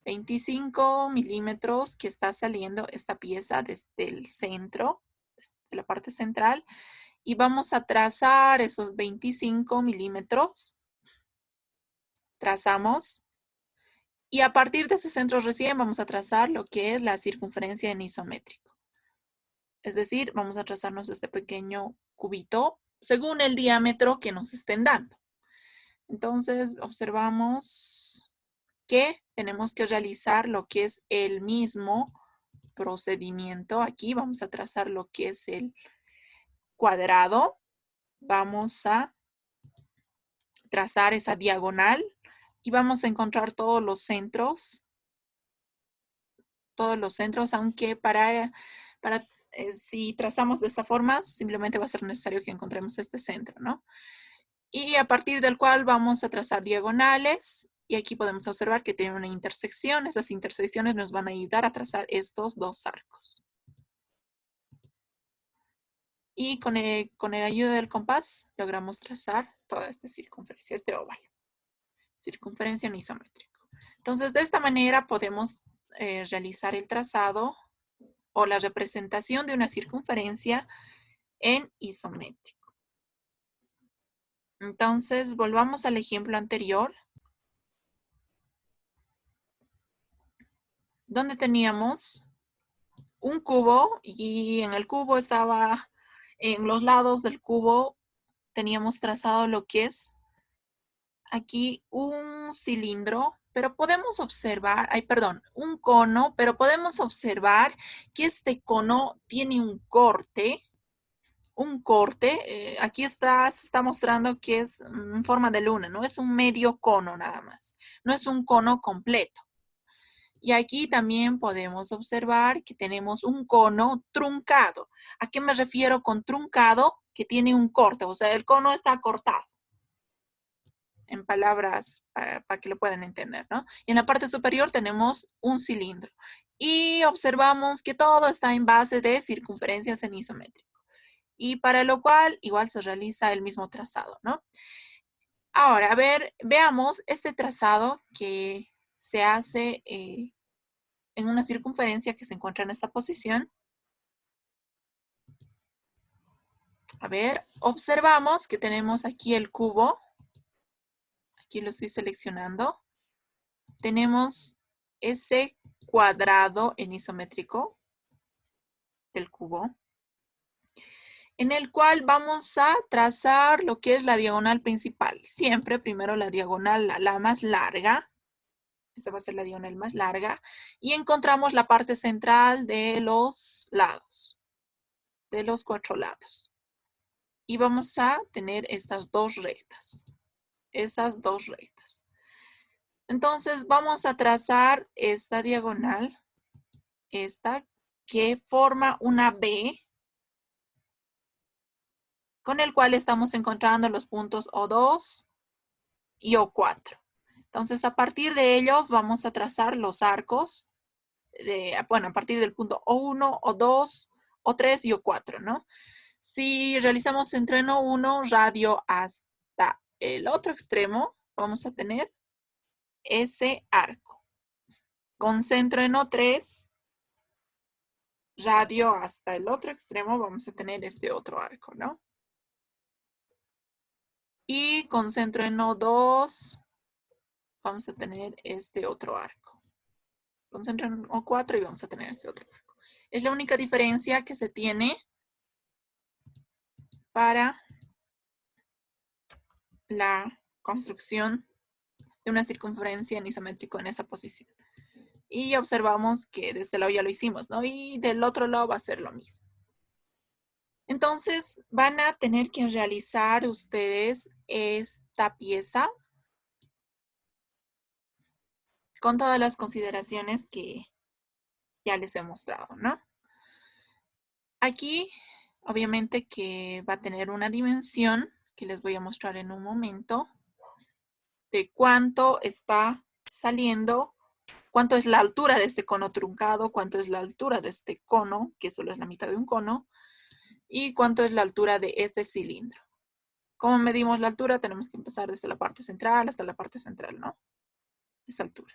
25 milímetros que está saliendo esta pieza desde el centro, desde la parte central. Y vamos a trazar esos 25 milímetros. Trazamos. Y a partir de ese centro recién vamos a trazar lo que es la circunferencia en isométrico. Es decir, vamos a trazarnos este pequeño cubito según el diámetro que nos estén dando. Entonces, observamos que tenemos que realizar lo que es el mismo procedimiento. Aquí vamos a trazar lo que es el cuadrado. Vamos a trazar esa diagonal y vamos a encontrar todos los centros, aunque si trazamos de esta forma, simplemente va a ser necesario que encontremos este centro, ¿no? Y a partir del cual vamos a trazar diagonales. Y aquí podemos observar que tiene una intersección. Esas intersecciones nos van a ayudar a trazar estos dos arcos. Y con la ayuda del compás logramos trazar toda esta circunferencia, este óvalo. Circunferencia en isométrico. Entonces, de esta manera podemos realizar el trazado o la representación de una circunferencia en isométrico. Entonces, volvamos al ejemplo anterior, donde teníamos un cubo y en el cubo estaba, en los lados del cubo teníamos trazado lo que es aquí un cilindro, pero podemos observar, un cono, pero podemos observar que este cono tiene un corte. Aquí se está mostrando que es en forma de luna, no es un medio cono nada más, no es un cono completo. Y aquí también podemos observar que tenemos un cono truncado. ¿A qué me refiero con truncado? Que tiene un corte, o sea, el cono está cortado. En palabras para que lo puedan entender, ¿no? Y en la parte superior tenemos un cilindro. Y observamos que todo está en base de circunferencias en isométrico. Y para lo cual igual se realiza el mismo trazado, ¿no? Ahora, a ver, veamos este trazado que se hace en una circunferencia que se encuentra en esta posición. A ver, observamos que tenemos aquí el cubo. Aquí lo estoy seleccionando. Tenemos ese cuadrado en isométrico del cubo, en el cual vamos a trazar lo que es la diagonal principal. Siempre primero la diagonal, la más larga. Esa va a ser la diagonal más larga. Y encontramos la parte central de los lados, de los 4 lados. Y vamos a tener estas dos rectas. Esas dos rectas. Entonces vamos a trazar esta diagonal, esta que forma una B. con el cual estamos encontrando los puntos O2 y O4. Entonces, a partir de ellos vamos a trazar los arcos, a partir del punto O1, O2, O3 y O4, ¿no? Si realizamos centro en O1, radio hasta el otro extremo, vamos a tener ese arco. Con centro en O3, radio hasta el otro extremo, vamos a tener este otro arco, ¿no? Y con centro en O2, vamos a tener este otro arco. Con centro en O4 y vamos a tener este otro arco. Es la única diferencia que se tiene para la construcción de una circunferencia en isométrico en esa posición. Y observamos que de este lado ya lo hicimos, ¿no? Y del otro lado va a ser lo mismo. Entonces, van a tener que realizar ustedes esta pieza con todas las consideraciones que ya les he mostrado, ¿no? Aquí, obviamente que va a tener una dimensión que les voy a mostrar en un momento de cuánto está saliendo, cuánto es la altura de este cono truncado, cuánto es la altura de este cono, que solo es la mitad de un cono, y cuánto es la altura de este cilindro. ¿Cómo medimos la altura? Tenemos que empezar desde la parte central hasta la parte central, ¿no? Esa altura.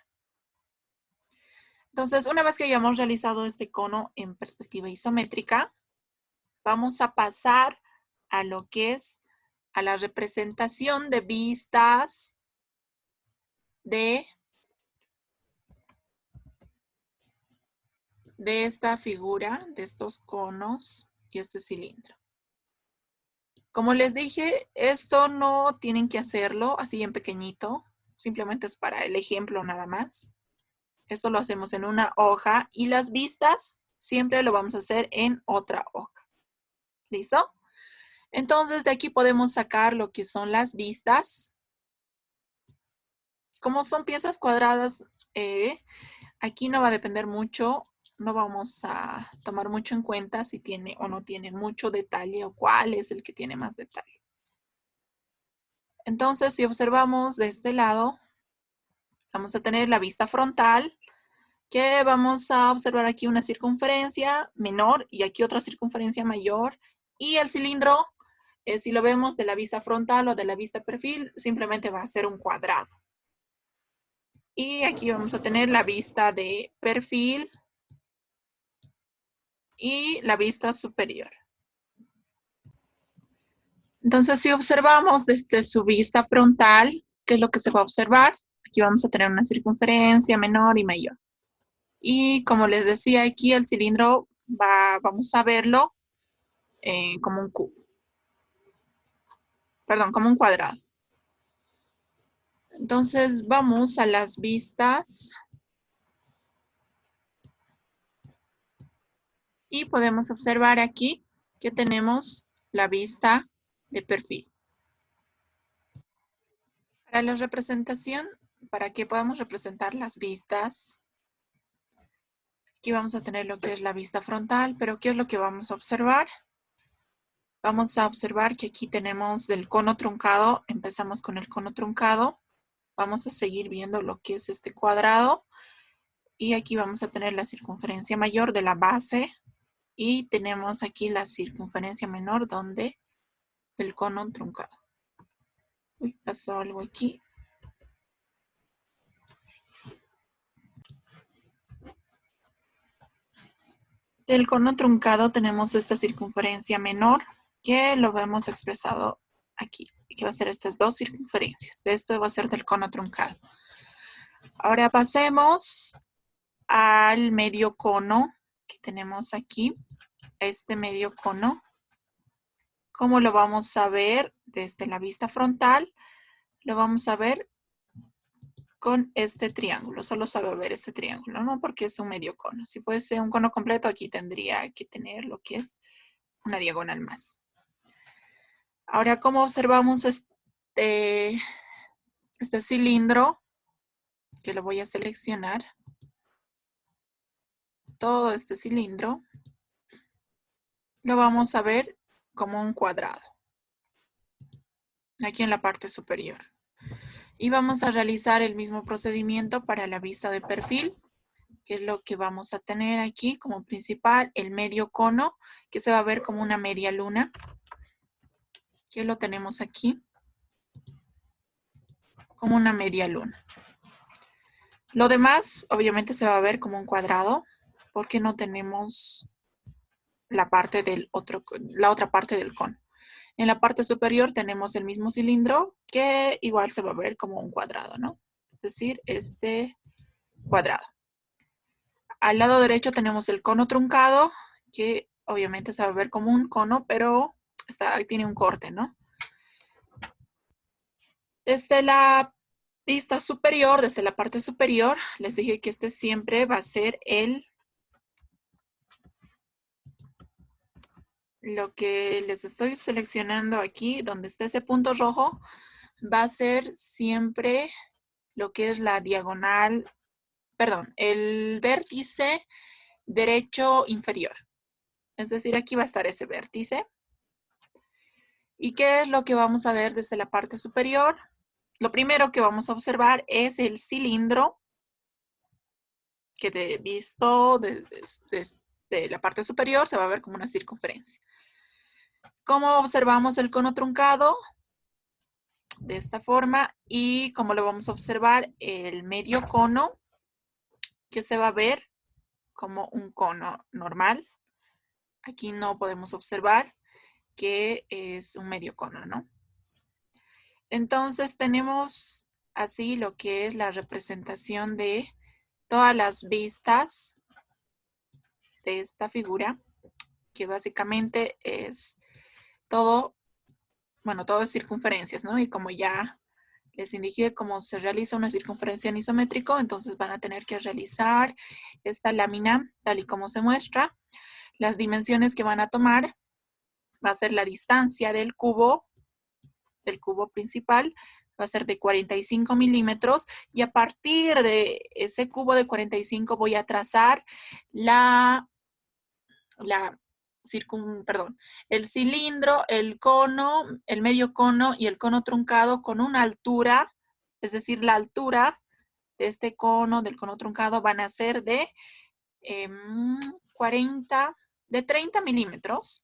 Entonces, una vez que hayamos realizado este cono en perspectiva isométrica, vamos a pasar a lo que es a la representación de vistas de esta figura, de estos conos y este cilindro. Como les dije, esto no tienen que hacerlo así en pequeñito, simplemente es para el ejemplo nada más. Esto lo hacemos en una hoja y las vistas siempre lo vamos a hacer en otra hoja. ¿Listo? Entonces de aquí podemos sacar lo que son las vistas. Como son piezas cuadradas, aquí no va a depender mucho, no vamos a tomar mucho en cuenta si tiene o no tiene mucho detalle o cuál es el que tiene más detalle. Entonces, si observamos de este lado, vamos a tener la vista frontal, que vamos a observar aquí una circunferencia menor y aquí otra circunferencia mayor. Y el cilindro, si lo vemos de la vista frontal o de la vista perfil, simplemente va a ser un cuadrado. Y aquí vamos a tener la vista de perfil y la vista superior. Entonces, si observamos desde su vista frontal, ¿qué es lo que se va a observar? Aquí vamos a tener una circunferencia menor y mayor. Y como les decía, aquí el cilindro vamos a verlo como un cubo. Perdón, como un cuadrado. Entonces, vamos a las vistas. Y podemos observar aquí que tenemos la vista de perfil. Para la representación, para que podamos representar las vistas, aquí vamos a tener lo que es la vista frontal, pero ¿qué es lo que vamos a observar? Vamos a observar que aquí tenemos del cono truncado, empezamos con el cono truncado, vamos a seguir viendo lo que es este cuadrado y aquí vamos a tener la circunferencia mayor de la base y tenemos aquí la circunferencia menor donde el cono truncado. Uy, pasó algo aquí. Del cono truncado tenemos esta circunferencia menor que lo vemos expresado aquí, que va a ser estas dos circunferencias. Esto va a ser del cono truncado. Ahora pasemos al medio cono que tenemos aquí, este medio cono. ¿Cómo lo vamos a ver? Desde la vista frontal, lo vamos a ver con este triángulo. Solo se va a ver este triángulo, ¿no? Porque es un medio cono. Si fuese un cono completo, aquí tendría que tener lo que es una diagonal más. Ahora, ¿cómo observamos este cilindro? Que lo voy a seleccionar. Todo este cilindro lo vamos a ver como un cuadrado. aquí en la parte superior. Y vamos a realizar el mismo procedimiento para la vista de perfil, que es lo que vamos a tener aquí como principal, el medio cono, que se va a ver como una media luna, que lo tenemos aquí, como una media luna. Lo demás, obviamente, se va a ver como un cuadrado, porque no tenemos la otra parte del cono. En la parte superior tenemos el mismo cilindro, que igual se va a ver como un cuadrado, ¿no? Es decir, este cuadrado. Al lado derecho tenemos el cono truncado, que obviamente se va a ver como un cono, pero tiene un corte, ¿no? Desde la vista superior, desde la parte superior, les dije que este siempre va a ser lo que les estoy seleccionando aquí, donde está ese punto rojo, va a ser siempre lo que es la diagonal, perdón, el vértice derecho inferior. Es decir, aquí va a estar ese vértice. ¿Y qué es lo que vamos a ver desde la parte superior? Lo primero que vamos a observar es el cilindro, que visto de la parte superior se va a ver como una circunferencia. ¿Cómo observamos el cono truncado? De esta forma. Y como lo vamos a observar, el medio cono, que se va a ver como un cono normal. Aquí no podemos observar que es un medio cono, ¿no? Entonces tenemos así lo que es la representación de todas las vistas de esta figura, que básicamente es todo, bueno, todo es circunferencias, ¿no? Y como ya les indiqué cómo se realiza una circunferencia en isométrico, entonces van a tener que realizar esta lámina tal y como se muestra. Las dimensiones que van a tomar va a ser la distancia del cubo principal, va a ser de 45 milímetros, y a partir de ese cubo de 45 voy a trazar el cilindro, el cono, el medio cono y el cono truncado con una altura, es decir, la altura de este cono, del cono truncado, van a ser de 30 milímetros.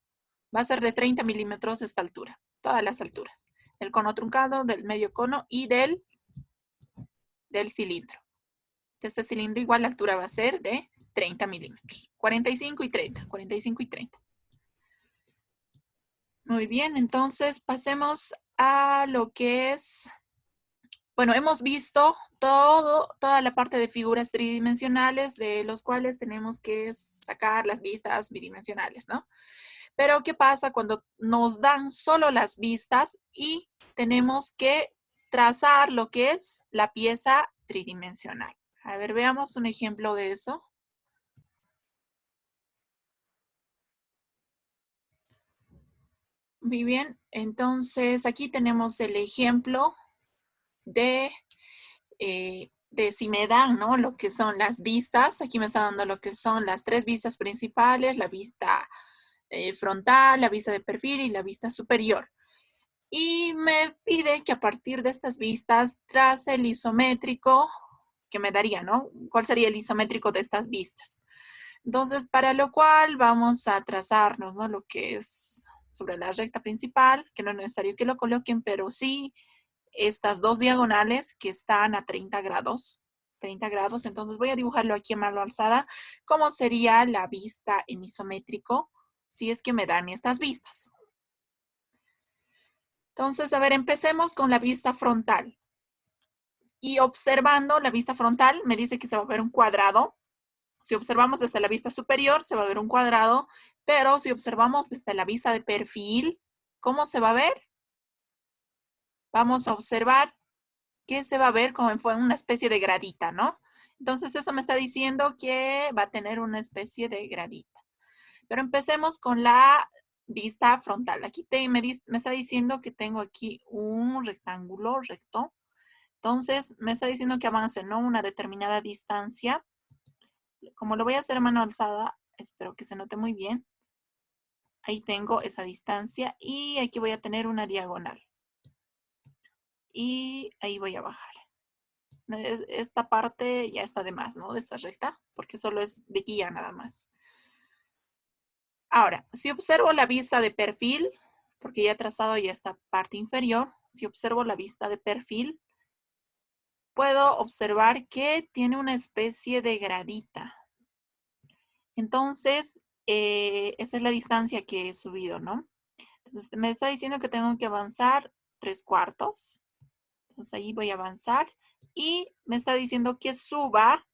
Va a ser de 30 milímetros esta altura, todas las alturas. Del cono truncado, del medio cono y del cilindro. Este cilindro igual la altura va a ser de 30 milímetros. 45 y 30, 45 y 30. Muy bien, entonces pasemos a lo que es, bueno, hemos visto toda la parte de figuras tridimensionales, de los cuales tenemos que sacar las vistas bidimensionales, ¿no? Pero ¿qué pasa cuando nos dan solo las vistas y tenemos que trazar lo que es la pieza tridimensional? A ver, veamos un ejemplo de eso. Muy bien, entonces aquí tenemos el ejemplo de si me dan, ¿no? Lo que son las vistas. Aquí me está dando lo que son las tres vistas principales, la vista frontal, la vista de perfil y la vista superior. Y me pide que a partir de estas vistas trace el isométrico que me daría, ¿no? ¿Cuál sería el isométrico de estas vistas? Entonces, para lo cual vamos a trazarnos, ¿no? Lo que es sobre la recta principal, que no es necesario que lo coloquen, pero sí estas dos diagonales que están a 30 grados. 30 grados, entonces voy a dibujarlo aquí a mano alzada. ¿Cómo sería la vista en isométrico si es que me dan estas vistas? Entonces, a ver, empecemos con la vista frontal. Y observando la vista frontal, me dice que se va a ver un cuadrado. Si observamos desde la vista superior, se va a ver un cuadrado. Pero si observamos desde la vista de perfil, ¿cómo se va a ver? Vamos a observar que se va a ver como fue una especie de gradita, ¿no? Entonces eso me está diciendo que va a tener una especie de gradita. Pero empecemos con la vista frontal. Aquí me está diciendo que tengo aquí un rectángulo recto. Entonces me está diciendo que avance, ¿no? Una determinada distancia. Como lo voy a hacer a mano alzada, espero que se note muy bien. Ahí tengo esa distancia y aquí voy a tener una diagonal. y ahí voy a bajar. Esta parte ya está de más, ¿no? De esta recta, porque solo es de guía nada más. Ahora, si observo la vista de perfil, porque ya he trazado ya esta parte inferior, si observo la vista de perfil, puedo observar que tiene una especie de gradita. Entonces, esa es la distancia que he subido, ¿no? Entonces, me está diciendo que tengo que avanzar 3/4. Entonces, ahí voy a avanzar. Y me está diciendo que suba.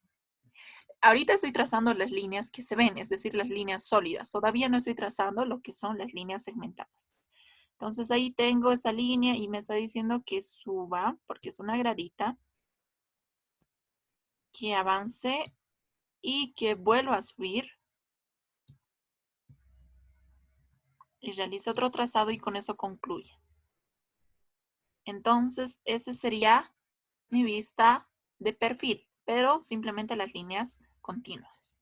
Ahorita estoy trazando las líneas que se ven, es decir, las líneas sólidas. Todavía no estoy trazando lo que son las líneas segmentadas. Entonces, ahí tengo esa línea y me está diciendo que suba, porque es una gradita. Que avance y que vuelva a subir. Y realice otro trazado y con eso concluye. Entonces, ese sería mi vista de perfil, pero simplemente las líneas continuas.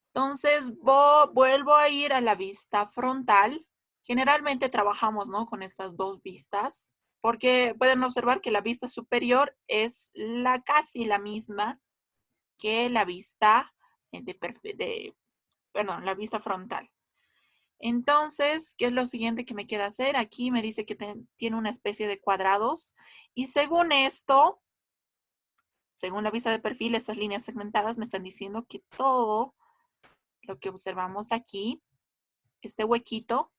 Entonces, vuelvo a ir a la vista frontal. Generalmente trabajamos, ¿no?, con estas dos vistas, porque pueden observar que la vista superior es casi la misma que la vista la vista frontal. Entonces, ¿qué es lo siguiente que me queda hacer? Aquí me dice que tiene una especie de cuadrados y según esto, según la vista de perfil, estas líneas segmentadas me están diciendo que todo lo que observamos aquí, este huequito,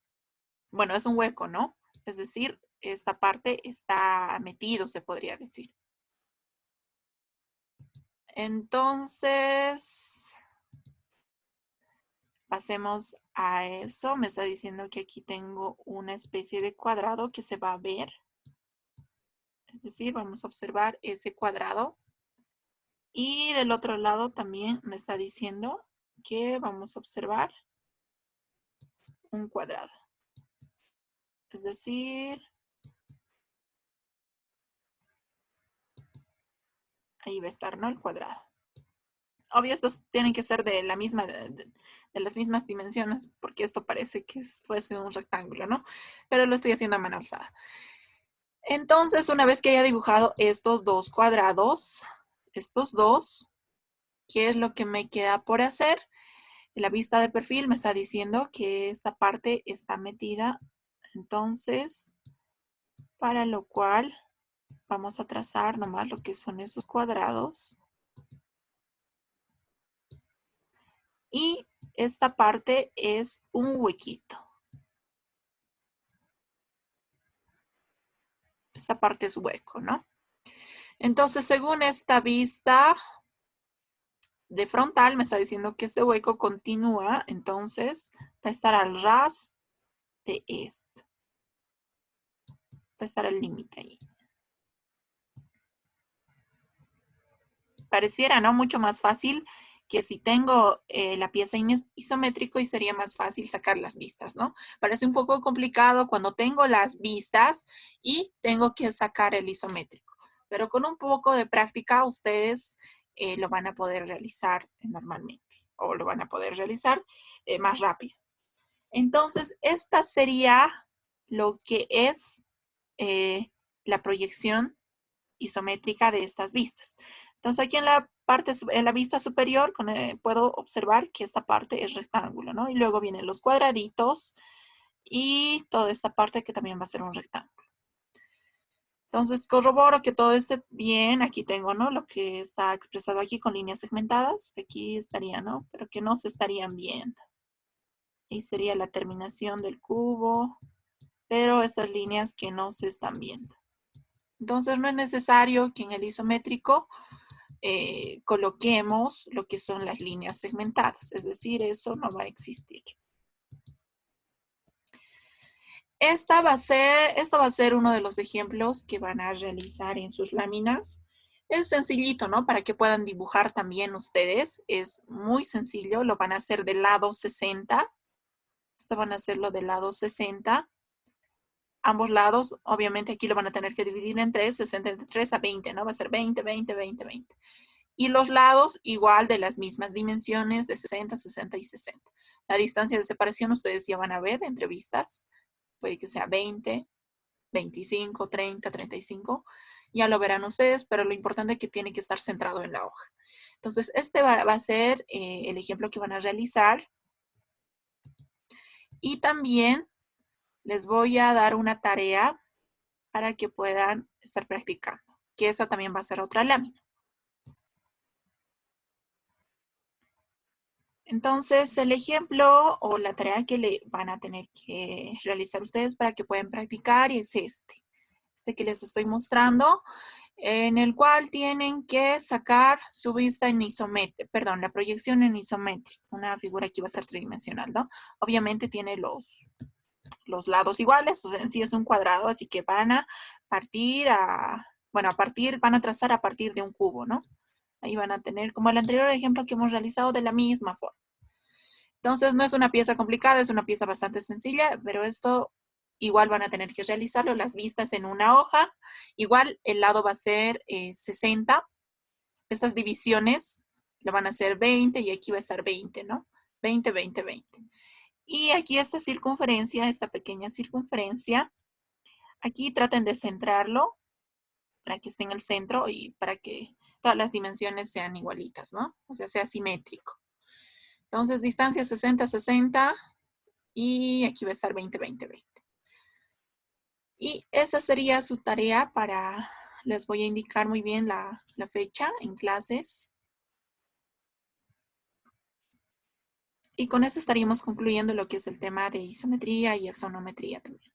bueno, es un hueco, ¿no? Es decir, esta parte está metido, se podría decir. Entonces, pasemos a eso. Me está diciendo que aquí tengo una especie de cuadrado que se va a ver. Es decir, vamos a observar ese cuadrado. Y del otro lado también me está diciendo que vamos a observar un cuadrado. Es decir, ahí va a estar, ¿no?, el cuadrado. Obvio, estos tienen que ser de las mismas dimensiones, porque esto parece que fuese un rectángulo, ¿no? Pero lo estoy haciendo a mano alzada. Entonces, una vez que haya dibujado estos dos cuadrados, estos dos, ¿qué es lo que me queda por hacer? La vista de perfil me está diciendo que esta parte está metida. Entonces, para lo cual vamos a trazar nomás lo que son esos cuadrados. Y esta parte es un huequito. Esta parte es hueco, ¿no? Entonces, según esta vista de frontal, me está diciendo que ese hueco continúa. Entonces, va a estar al ras de esto. Va a estar el límite ahí. Pareciera, ¿no?, mucho más fácil que si tengo la pieza isométrico y sería más fácil sacar las vistas, ¿no? Parece un poco complicado cuando tengo las vistas y tengo que sacar el isométrico. Pero con un poco de práctica ustedes lo van a poder realizar normalmente o lo van a poder realizar más rápido. Entonces, esta sería lo que es la proyección isométrica de estas vistas. Entonces, aquí en la vista superior puedo observar que esta parte es rectángulo, ¿no? Y luego vienen los cuadraditos y toda esta parte que también va a ser un rectángulo. Entonces, corroboro que todo esté bien. Aquí tengo, ¿no?, lo que está expresado aquí con líneas segmentadas. Aquí estaría, ¿no?, pero que no se estarían viendo. Y sería la terminación del cubo, pero estas líneas que no se están viendo. Entonces, no es necesario que en el isométrico coloquemos lo que son las líneas segmentadas. Es decir, eso no va a existir. Esto va a ser uno de los ejemplos que van a realizar en sus láminas. Es sencillito, ¿no?, para que puedan dibujar también ustedes. Es muy sencillo. Lo van a hacer del lado 60. Esto van a hacerlo del lado 60. Ambos lados, obviamente aquí lo van a tener que dividir en 3, 63 a 20, ¿no? Va a ser 20, 20, 20, 20. Y los lados igual de las mismas dimensiones de 60, 60 y 60. La distancia de separación ustedes ya van a ver entre vistas. Puede que sea 20, 25, 30, 35. Ya lo verán ustedes, pero lo importante es que tiene que estar centrado en la hoja. Entonces, este va a ser el ejemplo que van a realizar. Y también les voy a dar una tarea para que puedan estar practicando, que esa también va a ser otra lámina. Entonces, el ejemplo o la tarea que le van a tener que realizar ustedes para que puedan practicar es este que les estoy mostrando, en el cual tienen que sacar su vista en isométrico, perdón, la proyección en isométrico, una figura que va a ser tridimensional, ¿no? Obviamente tiene los lados iguales, entonces en sí es un cuadrado, así que van a partir van a trazar a partir de un cubo, ¿no? Ahí van a tener como el anterior ejemplo que hemos realizado de la misma forma. Entonces no es una pieza complicada, es una pieza bastante sencilla, pero esto igual van a tener que realizarlo, las vistas en una hoja. Igual el lado va a ser 60. Estas divisiones lo van a hacer 20 y aquí va a estar 20, ¿no? 20, 20, 20. Y aquí esta circunferencia, esta pequeña circunferencia, aquí traten de centrarlo para que esté en el centro y para que todas las dimensiones sean igualitas, ¿no? O sea, sea simétrico. Entonces, distancia 60, 60 y aquí va a estar 20, 20, 20. Y esa sería su tarea les voy a indicar muy bien la fecha en clases. Y con eso estaríamos concluyendo lo que es el tema de isometría y axonometría también.